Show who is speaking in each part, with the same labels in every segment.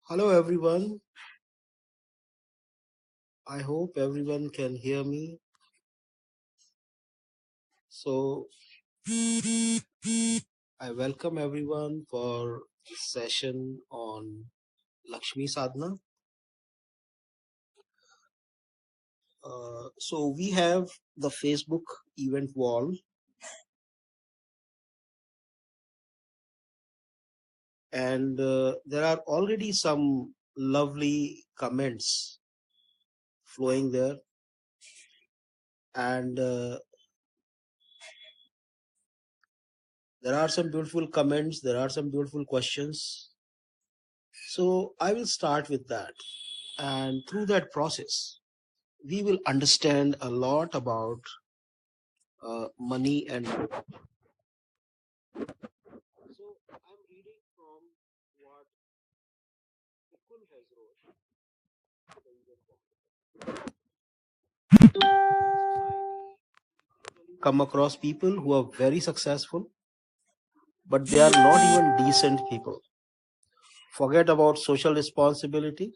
Speaker 1: Hello, everyone. I hope everyone can hear me. So, I welcome everyone for session on Lakshmi Sadhana. So, we have the Facebook event wall, and there are already some lovely comments flowing there, and there are some beautiful comments, there are some beautiful questions. So, I will start with that, and through that process, we will understand a lot about money and wealth. So I'm reading from what Ukul has wrote. The Indian society come across people who are very successful, but they are not even decent people. Forget about social responsibility.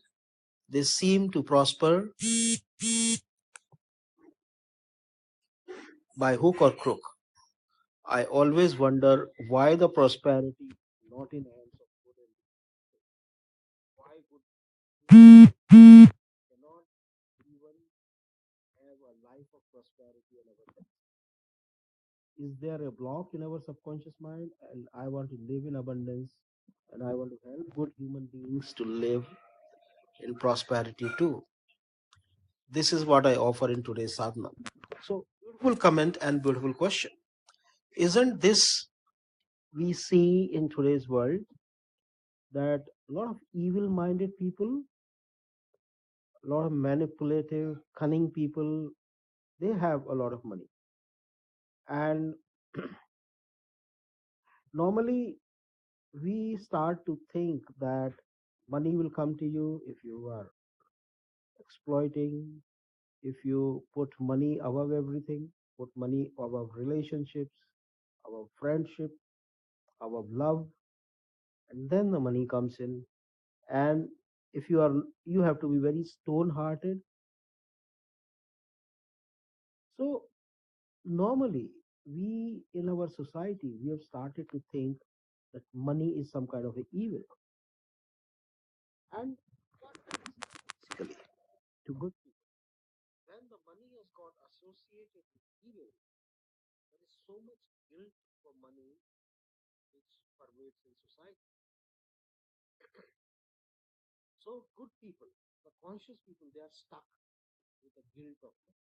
Speaker 1: They seem to prosper by hook or crook. I always wonder why the prosperity is not in hands of good and why good people cannot even have a life of prosperity and abundance. Is there a block in our subconscious mind? And I want to live in abundance and I want to help good human beings to live in prosperity too. This is what I offer in today's sadhana. So, beautiful comment and beautiful question. Isn't this we see in today's world that a lot of evil minded people, a lot of manipulative, cunning people, they have a lot of money. And normally we start to think that money will come to you if you are exploiting, if you put money above everything, put money above relationships, above friendship, above love, and then the money comes in. And if you have to be very stone hearted. So normally we in our society we have started to think that money is some kind of a evil. And basically to good people. When the money has got associated with evil, there is so much guilt for money which pervades in society. So good people, the conscious people, they are stuck with the guilt of money.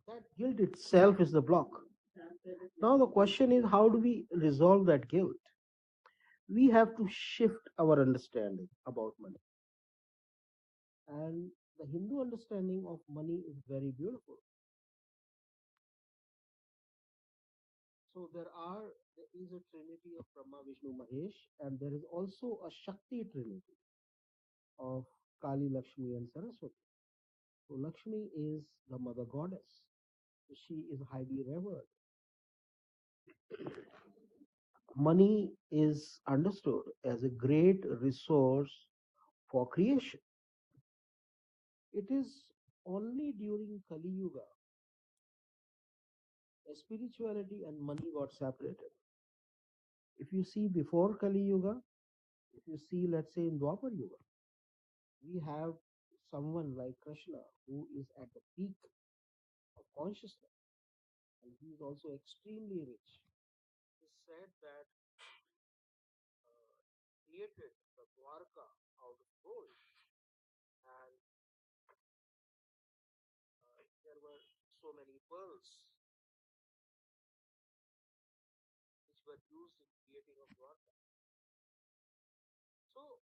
Speaker 1: That guilt itself is the block. Now the question is, how do we resolve that guilt? We have to shift our understanding about money. And the Hindu understanding of money is very beautiful. So there is a trinity of Brahma, Vishnu, Mahesh, and there is also a Shakti trinity of Kali, Lakshmi, and Saraswati. So Lakshmi is the mother goddess. She is highly revered. Money is understood as a great resource for creation. It is only during Kali Yuga that spirituality and money got separated. If you see before Kali Yuga, if you see, let's say, in Dwapar Yuga, we have someone like Krishna who is at the peak of consciousness and he is also extremely rich. It is said that created the Dwarka out of gold and there were so many pearls which were used in creating of Dwarka. So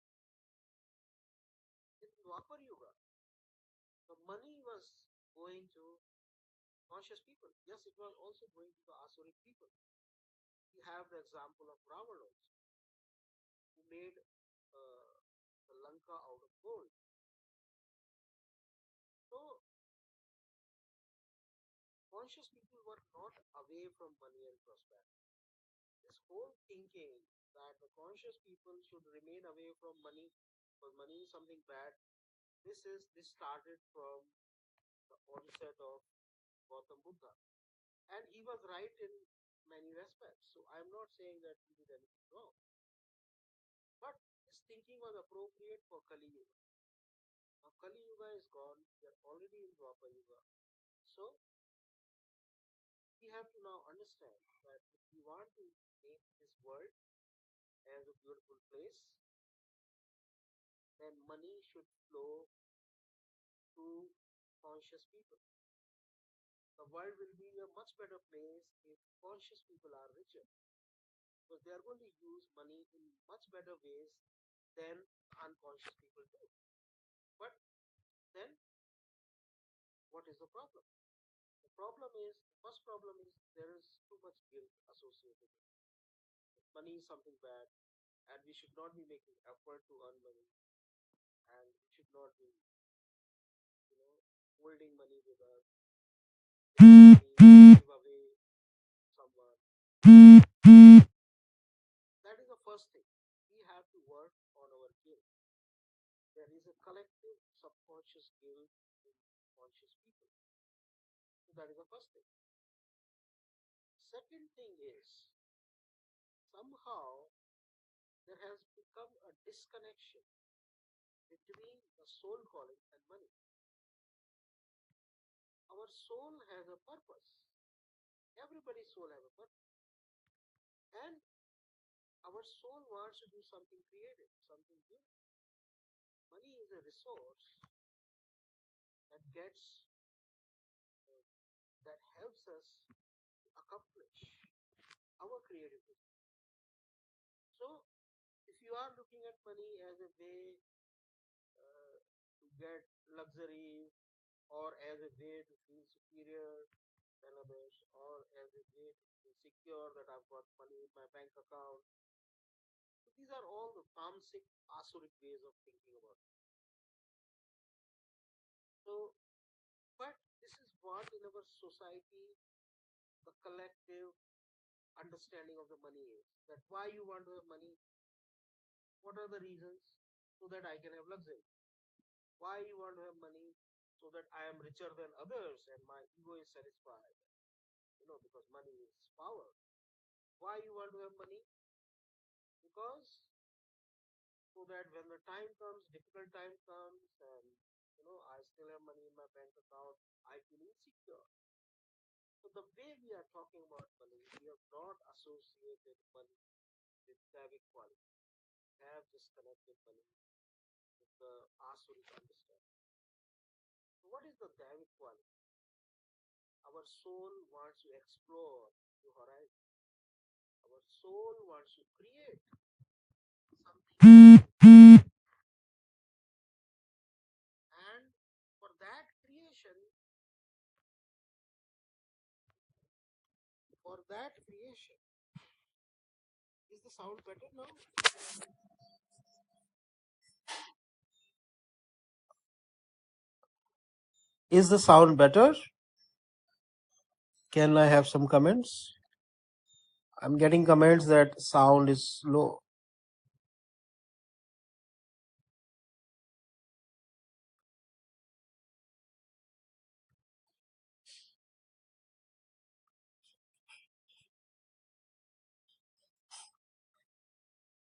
Speaker 1: in Dwapar Yuga, the money was going to conscious people. Yes, it was also going to the Asuric people. We have the example of Ravana also, who made uh, the Lanka out of gold. So conscious people were not away from money and prosperity. This whole thinking that the conscious people should remain away from money because money is something bad. This started from the onset of Gautam Buddha. And he was right in many respects. So I'm not saying that he did anything wrong. But his thinking was appropriate for Kali Yuga. Now Kali Yuga is gone. We are already in Dwapar Yuga. So we have to now understand that if we want to make this world as a beautiful place, then money should flow to conscious people. The world will be a much better place if conscious people are richer because they are going to use money in much better ways than unconscious people do. But then, what is the problem? The problem is, the first problem is there is too much guilt associated with it. Money is something bad, and we should not be making effort to earn money, and we should not be, you know, holding money with us, money, give away someone. That is the first thing. We have to work on our guilt. There is a collective subconscious guilt in conscious people. So that is the first thing. Second thing is somehow there has become a disconnection between the soul calling and money. Our soul has a purpose. Everybody's soul has a purpose. And our soul wants to do something creative, something beautiful. Money is a resource that gets, uh, that helps us accomplish our creative vision. So, if you are looking at money as a way to get luxury or as a way to feel superior than others or as a way to feel secure that I've got money in my bank account. So these are all the tamasic, asuric ways of thinking about it. So, but this is what in our society the collective understanding of the money is. That why you want to have money, what are the reasons? So that I can have luxury. Why you want to have money? So that I am richer than others and my ego is satisfied. Because money is power. Why you want to have money? Because so that when the time comes, difficult time comes, and I still have money in my bank account, I feel insecure. So the way we are talking about money, we have not associated money with Davic quality. We have just connected money with the Asuric understanding. So what is the Davic quality? Our soul wants to explore new horizons. Our soul wants to create something. And for that creation, is the sound better now? Is the sound better? Can I have some comments? I'm getting comments that sound is low.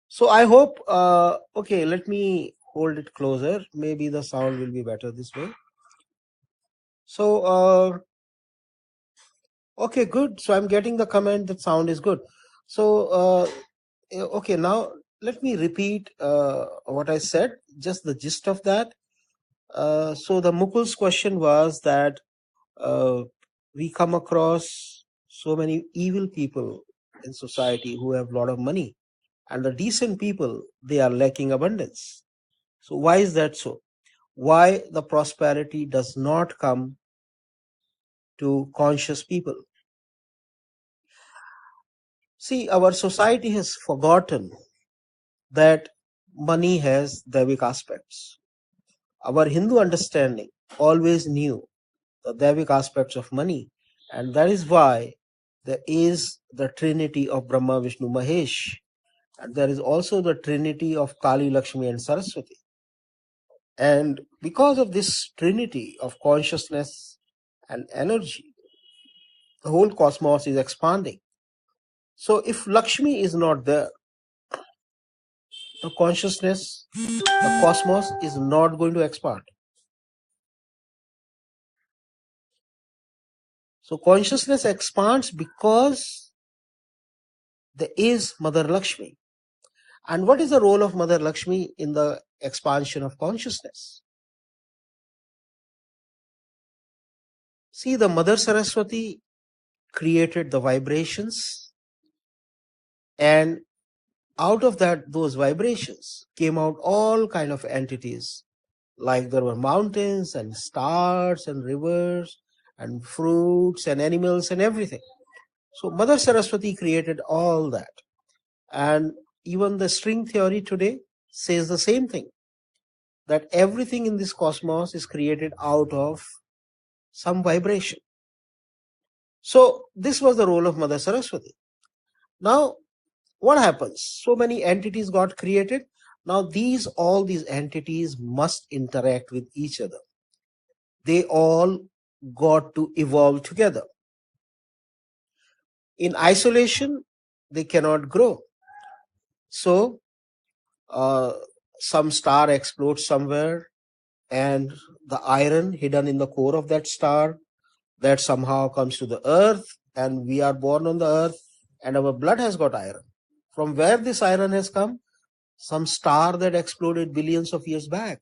Speaker 1: So I hope, okay, let me hold it closer. Maybe the sound will be better this way. So, okay, good. So I'm getting the comment that sound is good. So, okay, now let me repeat what I said, just the gist of that. So the Mukul's question was that uh, we come across so many evil people in society who have a lot of money, and the decent people, they are lacking abundance. So why is that so? Why the prosperity does not come to conscious people? See, our society has forgotten that money has Devic aspects. Our Hindu understanding always knew the Devic aspects of money, and that is why there is the trinity of Brahma, Vishnu, Mahesh. And there is also the trinity of Kali, Lakshmi, and Saraswati. And because of this trinity of consciousness and energy, the whole cosmos is expanding. So if Lakshmi is not there, the consciousness, the cosmos is not going to expand. So consciousness expands because there is Mother Lakshmi. And what is the role of Mother Lakshmi in the expansion of consciousness? See, the Mother Saraswati created the vibrations, and out of that, those vibrations came out all kind of entities. Like there were mountains and stars and rivers and fruits and animals and everything. So Mother Saraswati created all that. And even the string theory today says the same thing, that everything in this cosmos is created out of some vibration. So this was the role of Mother Saraswati. Now, what happens? So many entities got created. Now all these entities must interact with each other. They all got to evolve together. In isolation, they cannot grow. So some star explodes somewhere, and the iron hidden in the core of that star, that somehow comes to the earth, and we are born on the earth, and our blood has got iron. From where this iron has come? Some star that exploded billions of years back.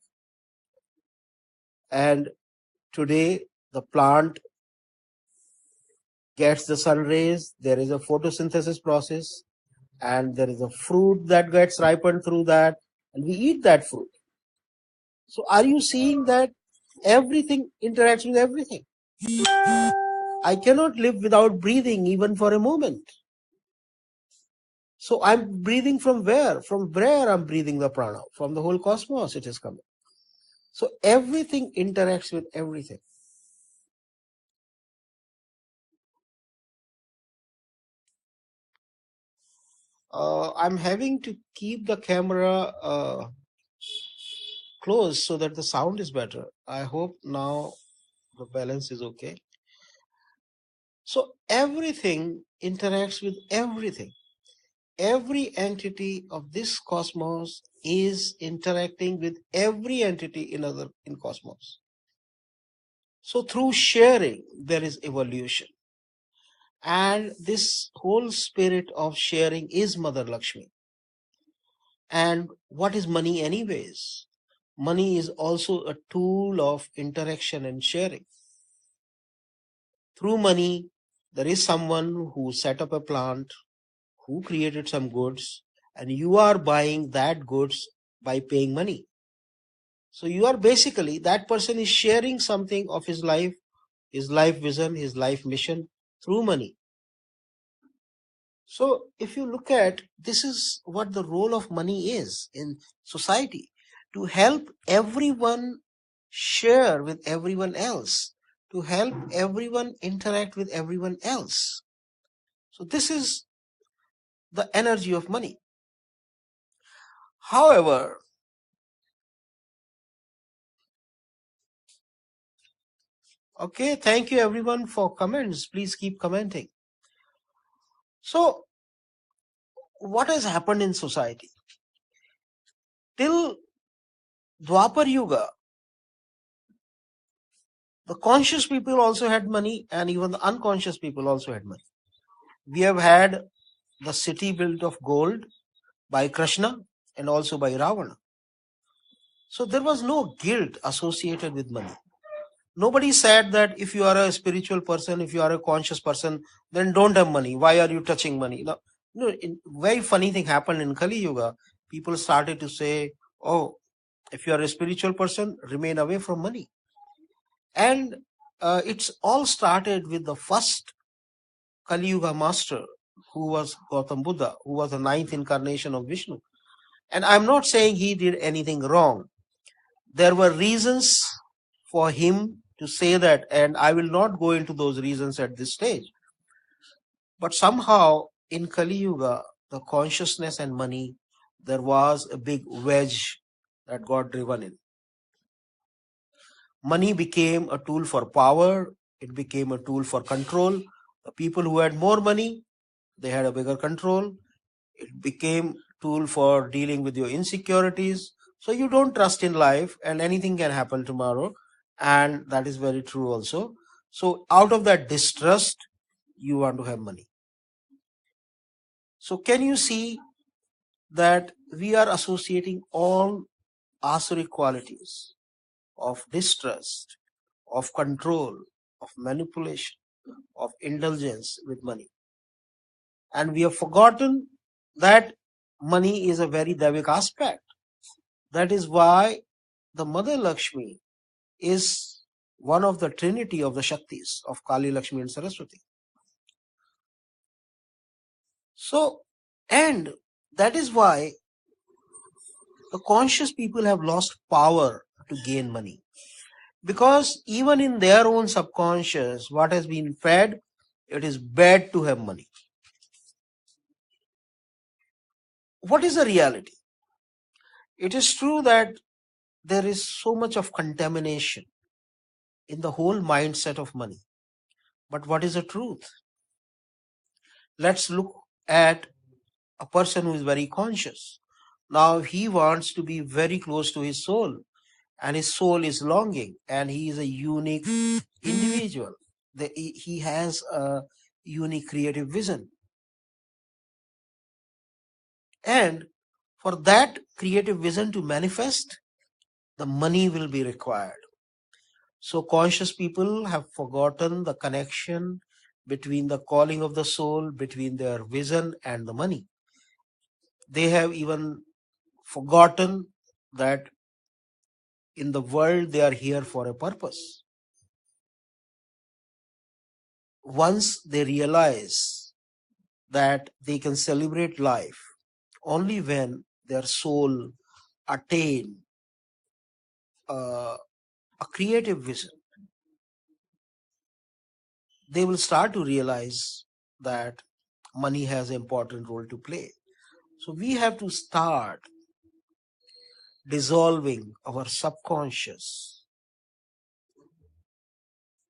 Speaker 1: And today the plant gets the sun rays, there is a photosynthesis process, and there is a fruit that gets ripened through that, and we eat that fruit. So are you seeing that everything interacts with everything? I cannot live without breathing even for a moment. So I'm breathing from where? From where I'm breathing the prana? From the whole cosmos it is coming. So everything interacts with everything. I'm having to keep the camera close so that the sound is better. I hope now the balance is okay. So everything interacts with everything. Every entity of this cosmos is interacting with every entity in cosmos. So through sharing, there is evolution. And this whole spirit of sharing is Mother Lakshmi. And what is money anyways? Money is also a tool of interaction and sharing. Through money, there is someone who set up a plant, who created some goods, and you are buying that goods by paying money. So you are basically, that person is sharing something of his life vision, his life mission through money. So if you look at, this is what the role of money is in society, to help everyone share with everyone else, to help everyone interact with everyone else. So this is the energy of money. However, okay, thank you everyone for comments. Please keep commenting. So what has happened in society? Till Dwapar Yuga, the conscious people also had money, and even the unconscious people also had money. We have had the city built of gold by Krishna and also by Ravana. So there was no guilt associated with money. Nobody said that if you are a spiritual person, if you are a conscious person, then don't have money. Why are you touching money? No, very funny thing happened in Kali Yuga. People started to say, oh, if you are a spiritual person, remain away from money. And it's all started with the first Kali Yuga master, who was Gautam Buddha, who was the ninth incarnation of Vishnu. And I'm not saying he did anything wrong. There were reasons for him to say that, and I will not go into those reasons at this stage. But somehow in Kali Yuga, the consciousness and money, there was a big wedge that got driven in. Money became a tool for power. It became a tool for control. The people who had more money, they had a bigger control. It became tool for dealing with your insecurities. So you don't trust in life and anything can happen tomorrow. And that is very true also. So out of that distrust, you want to have money. So can you see that we are associating all asuric qualities of distrust, of control, of manipulation, of indulgence with money. And we have forgotten that money is a very Devic aspect. That is why the Mother Lakshmi is one of the trinity of the Shaktis of Kali, Lakshmi and Saraswati. So, and that is why the conscious people have lost power to gain money. Because even in their own subconscious, what has been fed, it is bad to have money. What is the reality? It is true that there is so much of contamination in the whole mindset of money. But what is the truth? Let's look at a person who is very conscious. Now he wants to be very close to his soul, and his soul is longing, and he is a unique individual. He has a unique creative vision. And for that creative vision to manifest, the money will be required. So conscious people have forgotten the connection between the calling of the soul, between their vision and the money. They have even forgotten that in the world they are here for a purpose. Once they realize that they can celebrate life only when their soul attain a creative vision, they will start to realize that money has an important role to play. So we have to start dissolving our subconscious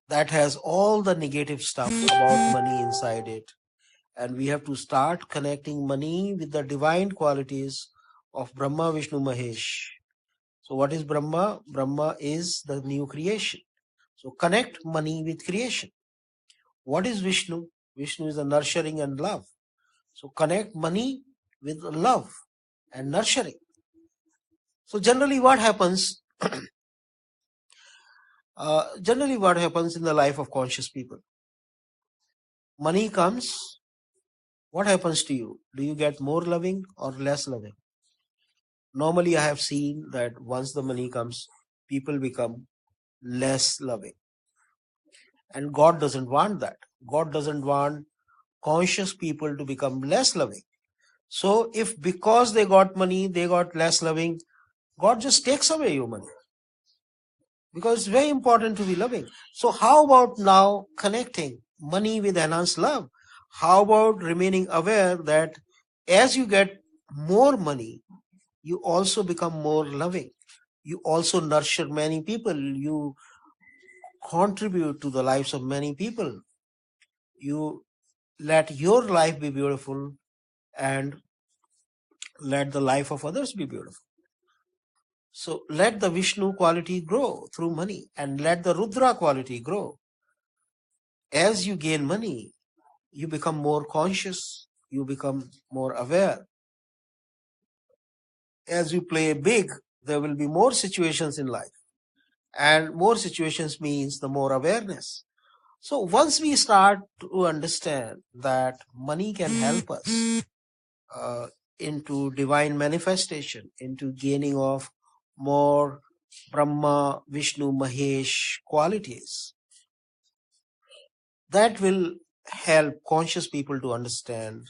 Speaker 1: that has all the negative stuff about money inside it. And we have to start connecting money with the divine qualities of Brahma, Vishnu, Mahesh. So what is Brahma? Brahma is the new creation. So connect money with creation. What is Vishnu? Vishnu is the nurturing and love. So connect money with love and nurturing. So generally what happens in the life of conscious people? Money comes, what happens to you? Do you get more loving or less loving? Normally I have seen that once the money comes, people become less loving. And God doesn't want that. God doesn't want conscious people to become less loving. So if because they got money, they got less loving, God just takes away your money. Because it's very important to be loving. So how about now connecting money with enhanced love? How about remaining aware that as you get more money, you also become more loving. You also nurture many people. You contribute to the lives of many people. You let your life be beautiful and let the life of others be beautiful. So let the Vishnu quality grow through money and let the Rudra quality grow. As you gain money, you become more conscious, you become more aware. As you play big, there will be more situations in life. And more situations means the more awareness. So once we start to understand that money can help us into divine manifestation, into gaining of more Brahma, Vishnu, Mahesh qualities, that will help conscious people to understand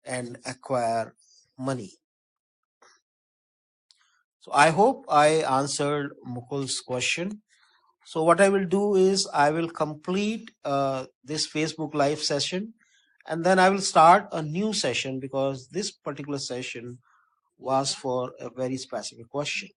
Speaker 1: and acquire money. So I hope I answered Mukul's question. So what I will do is I will complete this Facebook live session And then I will start a new session because this particular session was for a very specific question.